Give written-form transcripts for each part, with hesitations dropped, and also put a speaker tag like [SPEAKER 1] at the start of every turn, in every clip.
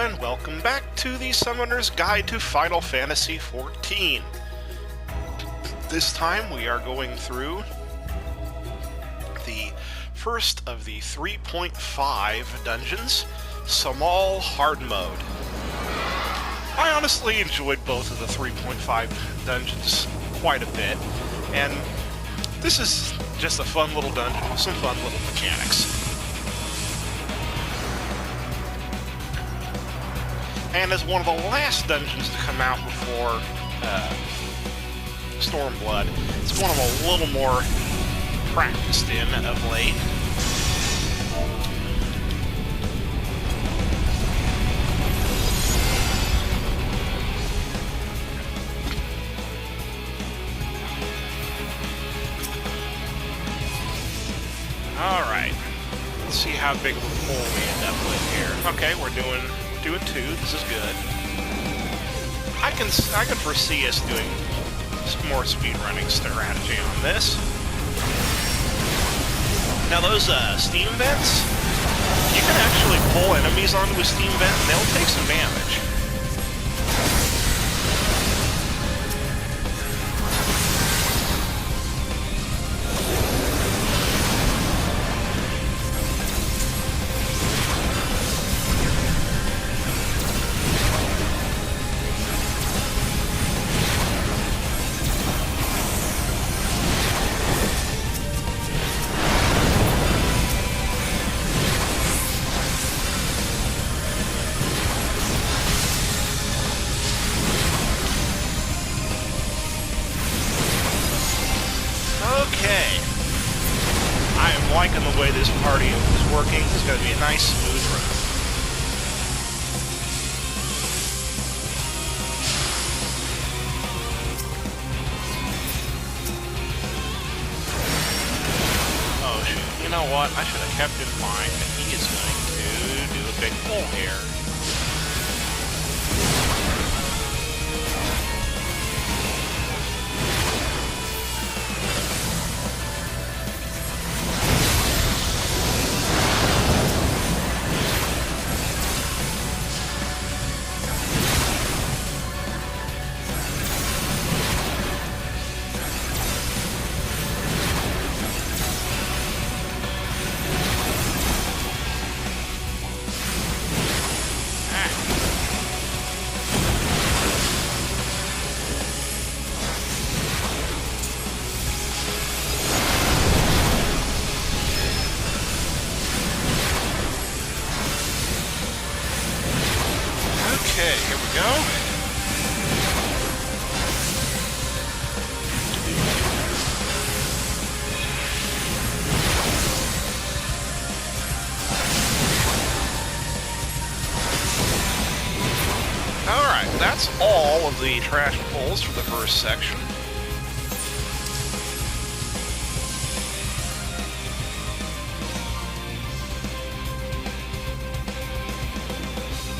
[SPEAKER 1] and welcome back to the Summoner's Guide to Final Fantasy XIV. This time we are going through the first of the 3.5 dungeons, Sohm Hard Mode. I honestly enjoyed both of the 3.5 dungeons quite a bit, and this is just a fun little dungeon with some fun little mechanics. And as one of the last dungeons to come out before Stormblood, it's one I'm a little more practiced in of late. Alright, let's see how big of a pull we end up with here. Okay, we're doing 2. This is good. I can foresee us doing more speedrunning strategy on this. Now those steam vents, you can actually pull enemies onto a steam vent and they'll take some damage. Liking the way this party is working. It's going to be a nice, smooth run. Oh, shoot. You know what? I should have kept in mind that he is going to do a big pull here. Okay, here we go. Alright, that's all of the trash pulls for the first section.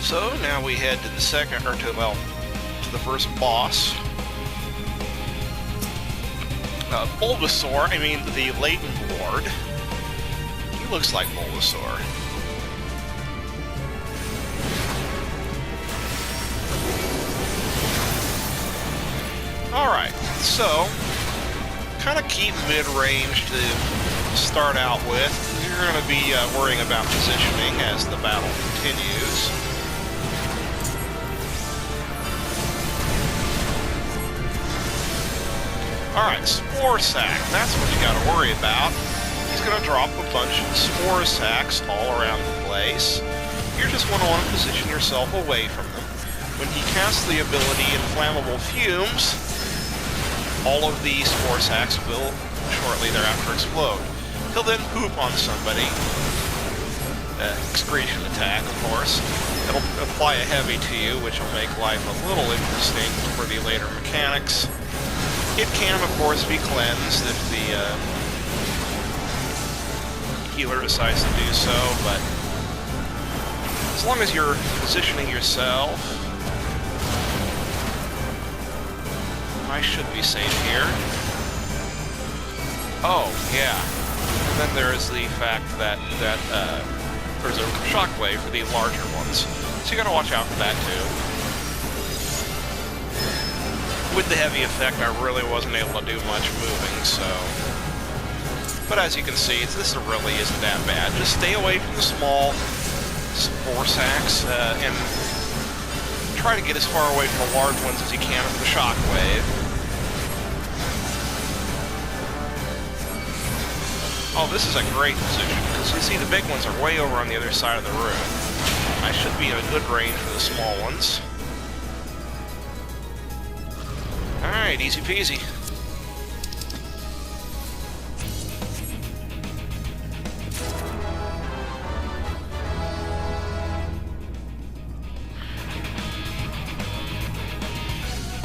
[SPEAKER 1] So now we head to the second, or to the first boss. Bulbasaur, I mean the Latent Lord. He looks like Bulbasaur. Alright, so kind of keep mid-range to start out with. You're going to be worrying about positioning as the battle continues. Alright, Spore Sack, that's what you gotta worry about. He's gonna drop a bunch of Spore Sacks all around the place. You're just gonna want to position yourself away from them. When he casts the ability Inflammable Fumes, all of the Spore Sacks will shortly thereafter explode. He'll then poop on somebody. Excretion attack, of course. It'll apply a heavy to you, which will make life a little interesting for the later mechanics. It can, of course, be cleansed if the healer decides to do so, but as long as you're positioning yourself, I should be safe here. Oh, yeah. And then there is the fact that there's a shockwave for the larger ones. So you gotta watch out for that too. With the heavy effect, I really wasn't able to do much moving, so... But as you can see, this really isn't that bad. Just stay away from the small spore sacks, and try to get as far away from the large ones as you can with the shockwave. Oh, this is a great position, because you see the big ones are way over on the other side of the room. I should be in a good range for the small ones. Alright, easy peasy.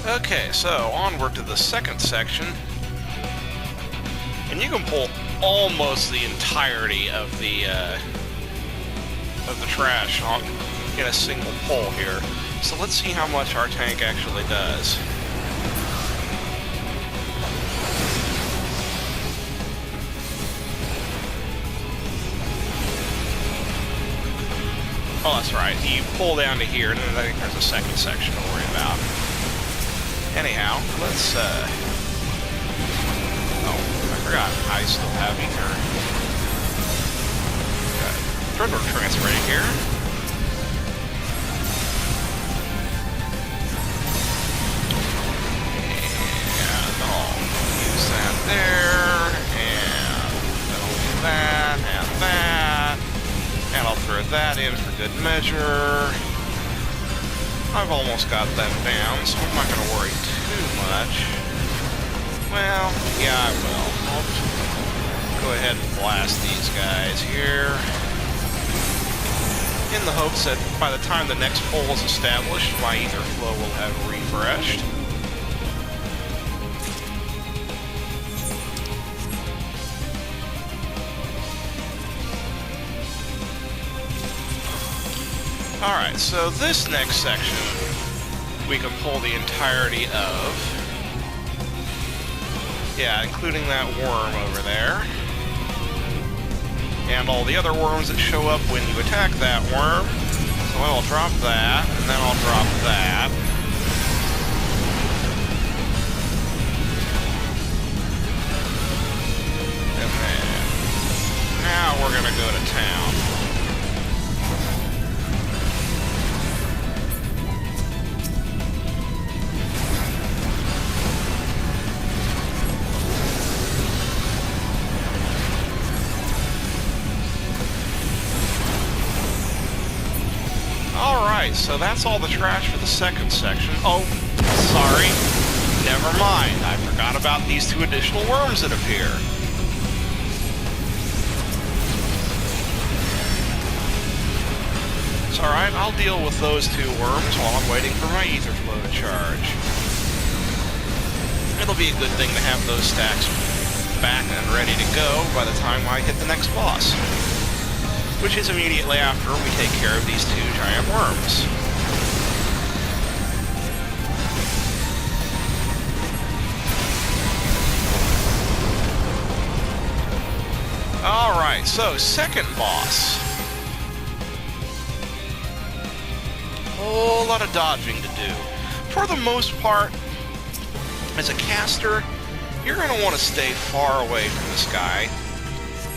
[SPEAKER 1] Okay, so onward to the second section. And you can pull almost the entirety of the trash in a single pull here. So let's see how much our tank actually does. Oh, that's right. You pull down to here, and then I think there's a second section to worry about. Anyhow, let's, oh, I forgot. I still have ether. Got turbo transfer in here. And I'll use that there, and I'll do that, and that. And I'll throw that in for good measure. I've almost got them down, so I'm not going to worry too much. Well, yeah, I will. I'll just go ahead and blast these guys here. In the hopes that by the time the next pole is established, my ether flow will have refreshed. Alright, so this next section we can pull the entirety of. Yeah, including that worm over there. And all the other worms that show up when you attack that worm. So I'll drop that, and then I'll drop that. And then... now we're gonna go to town. Alright, so that's all the trash for the second section. Oh, sorry. Never mind. I forgot about these two additional worms that appear. It's alright, I'll deal with those two worms while I'm waiting for my ether flow to charge. It'll be a good thing to have those stacks back and ready to go by the time I hit the next boss. Which is immediately after we take care of these two giant worms. Alright, so second boss. Whole lot of dodging to do. For the most part, as a caster, you're going to want to stay far away from this guy.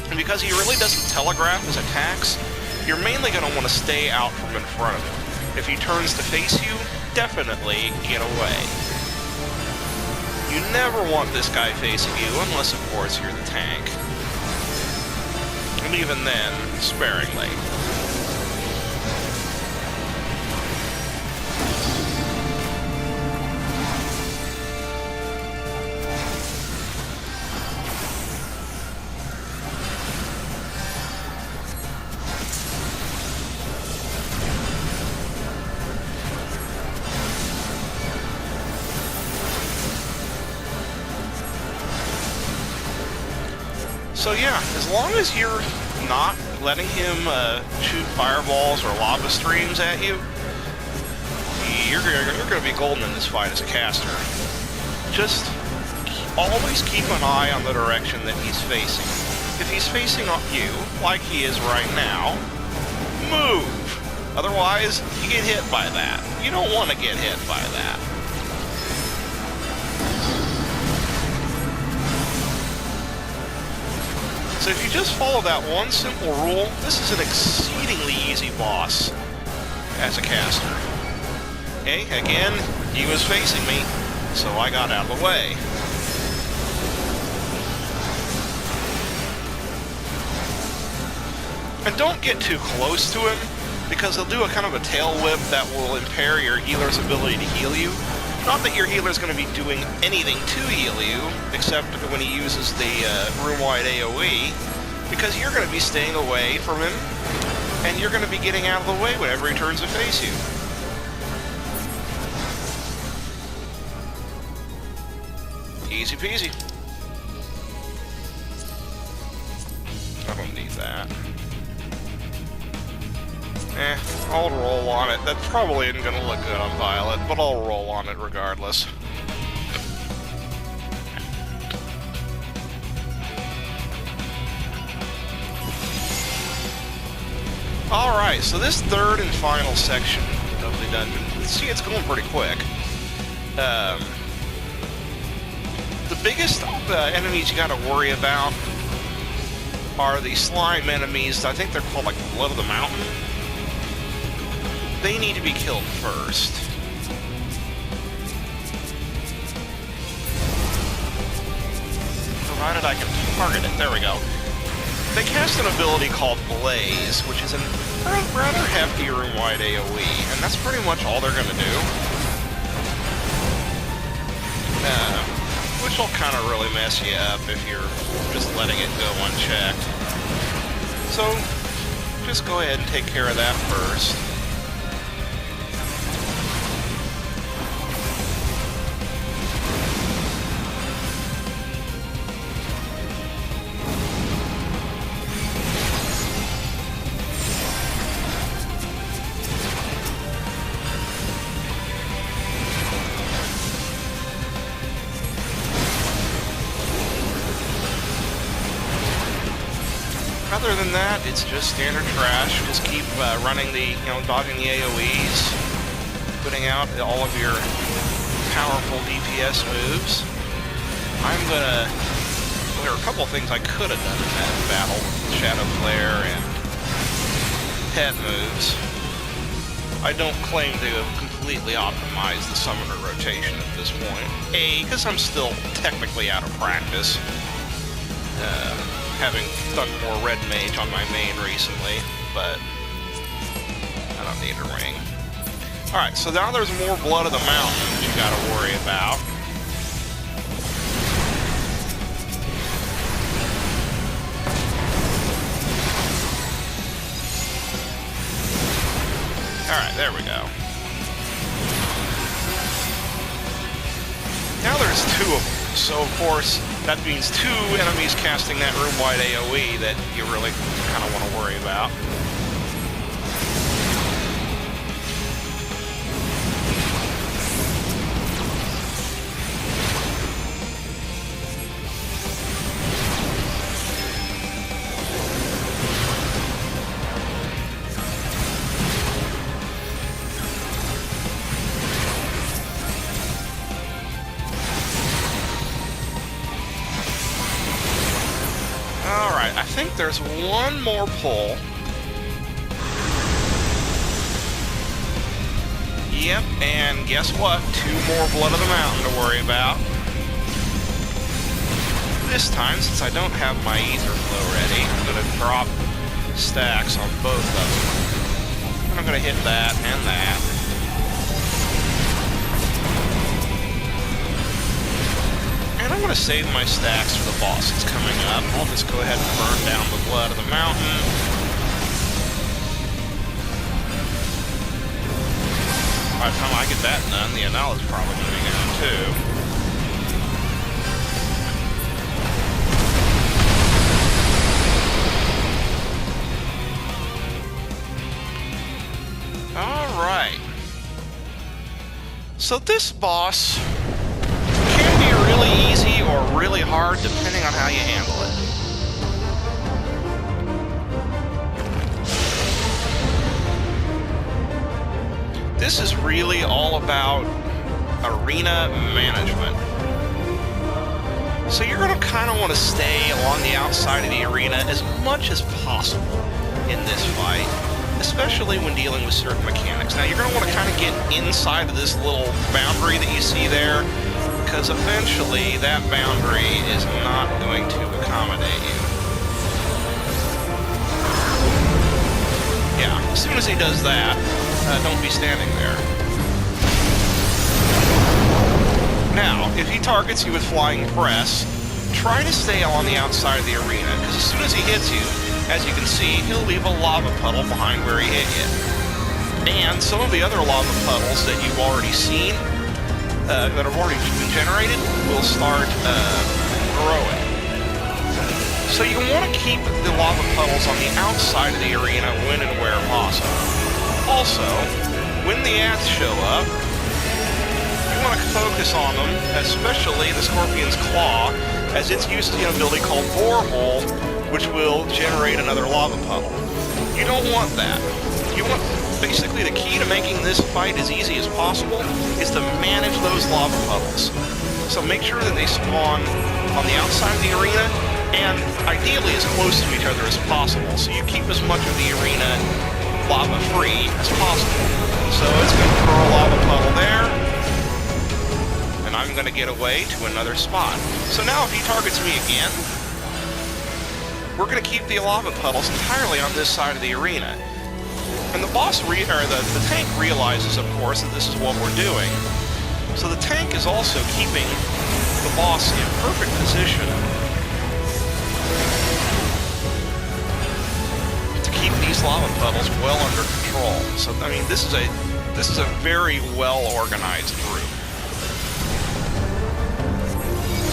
[SPEAKER 1] And because he really doesn't telegraph his attacks, you're mainly going to want to stay out from in front of him. If he turns to face you, definitely get away. You never want this guy facing you, unless, of course, you're the tank. And even then, sparingly. So yeah, as long as you're not letting him shoot fireballs or lava streams at you, you're going to be golden in this fight as a caster. Just always keep an eye on the direction that he's facing. If he's facing you, like he is right now, move! Otherwise, you get hit by that. You don't want to get hit by that. So if you just follow that one simple rule, this is an exceedingly easy boss as a caster. Okay, again, he was facing me, so I got out of the way. And don't get too close to him, because he'll do a kind of a tail whip that will impair your healer's ability to heal you. Not that your healer's going to be doing anything to heal you, except when he uses the room-wide AoE, because you're going to be staying away from him, and you're going to be getting out of the way whenever he turns to face you. Easy peasy. I don't need that. I'll roll on it. That probably isn't going to look good on Violet, but I'll roll on it regardless. Alright, so this third and final section of the dungeon, see, it's going pretty quick. The biggest enemies you gotta worry about are the slime enemies. I think they're called, like, Blood of the Mountain. They need to be killed first. Provided I can target it. There we go. They cast an ability called Blaze, which is a rather hefty room-wide AoE, and that's pretty much all they're gonna do. Which will kind of really mess you up if you're just letting it go unchecked. So, just go ahead and take care of that first. Other than that, it's just standard trash. Just keep running the, dodging the AoEs, putting out all of your powerful DPS moves. There are a couple of things I could have done in that battle. Shadow Flare and pet moves. I don't claim to have completely optimized the summoner rotation at this point. A, because I'm still technically out of practice. Having done more Red Mage on my main recently, but I don't need a ring. Alright, so now there's more Blood of the Mountain you gotta worry about. Alright, there we go. Now there's two of them. So, of course, that means two enemies casting that room-wide AoE that you really kind of want to worry about. Alright, I think there's one more pull. Yep, and guess what? Two more Blood of the Mountain to worry about. This time, since I don't have my Ether Flow ready, I'm going to drop stacks on both of them. And I'm going to hit that and that. And I'm going to save my stacks for the bosses coming up. I'll just go ahead and burn down the Blood of the Mountain. By the time I get that done, the Anal is probably going to be gone too. Alright. So this boss can be really easy or really hard depending on how you handle it. This is really all about arena management. So you're going to kind of want to stay along the outside of the arena as much as possible in this fight, especially when dealing with certain mechanics. Now you're going to want to kind of get inside of this little boundary that you see there, because eventually that boundary is not going to accommodate you. Yeah, as soon as he does that, don't be standing there. Now, if he targets you with flying press, try to stay on the outside of the arena, because as soon as he hits you, as you can see, he'll leave a lava puddle behind where he hit you. And some of the other lava puddles that you've already seen, that have already been generated, will start growing. So you want to keep the lava puddles on the outside of the arena when and where possible. Also, when the ants show up, you want to focus on them, especially the Scorpion's Claw, as it uses an ability called Borehole, which will generate another lava puddle. You don't want that. You want, basically, the key to making this fight as easy as possible is to manage those lava puddles. So make sure that they spawn on the outside of the arena, and ideally as close to each other as possible, so you keep as much of the arena lava-free as possible. So it's going to throw a lava puddle there, and I'm going to get away to another spot. So now if he targets me again, we're going to keep the lava puddles entirely on this side of the arena. And the the tank realizes, of course, that this is what we're doing. So the tank is also keeping the boss in perfect position to keep these lava puddles well under control. So I mean, this is a very well organized group.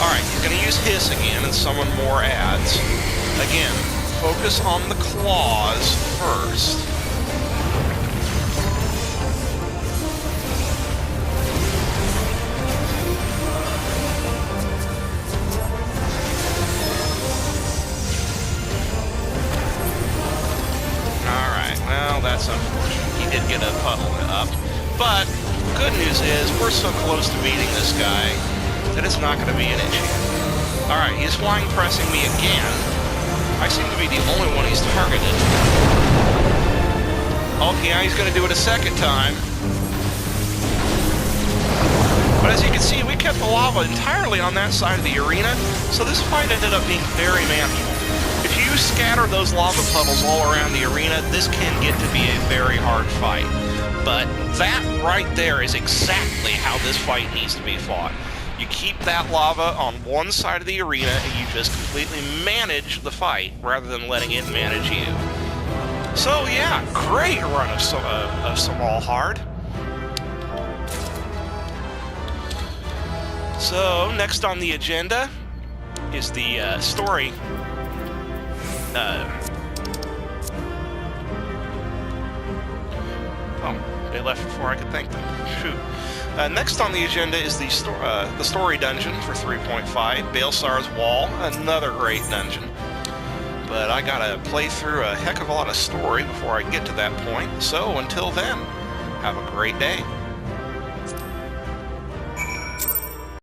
[SPEAKER 1] Alright, he's going to use Hiss again and summon more ads. Again, focus on the claws first. Alright, well, that's unfortunate. He did get a puddle up. But, good news is, we're so close to beating this guy that it's not going to be an issue. Alright, he's flying pressing me again. I seem to be the only one he's targeted. Oh, yeah, he's going to do it a second time. But as you can see, we kept the lava entirely on that side of the arena, so this fight ended up being very manageable. If you scatter those lava puddles all around the arena, this can get to be a very hard fight. But that right there is exactly how this fight needs to be fought. You keep that lava on one side of the arena, and you just completely manage the fight, rather than letting it manage you. So yeah, great run of Sohm Hard. So, next on the agenda is the story. Oh, they left before I could thank them. Shoot. Next on the agenda is the story dungeon for 3.5, Baelsar's Wall, another great dungeon. But I gotta play through a heck of a lot of story before I get to that point, so until then, have a great day.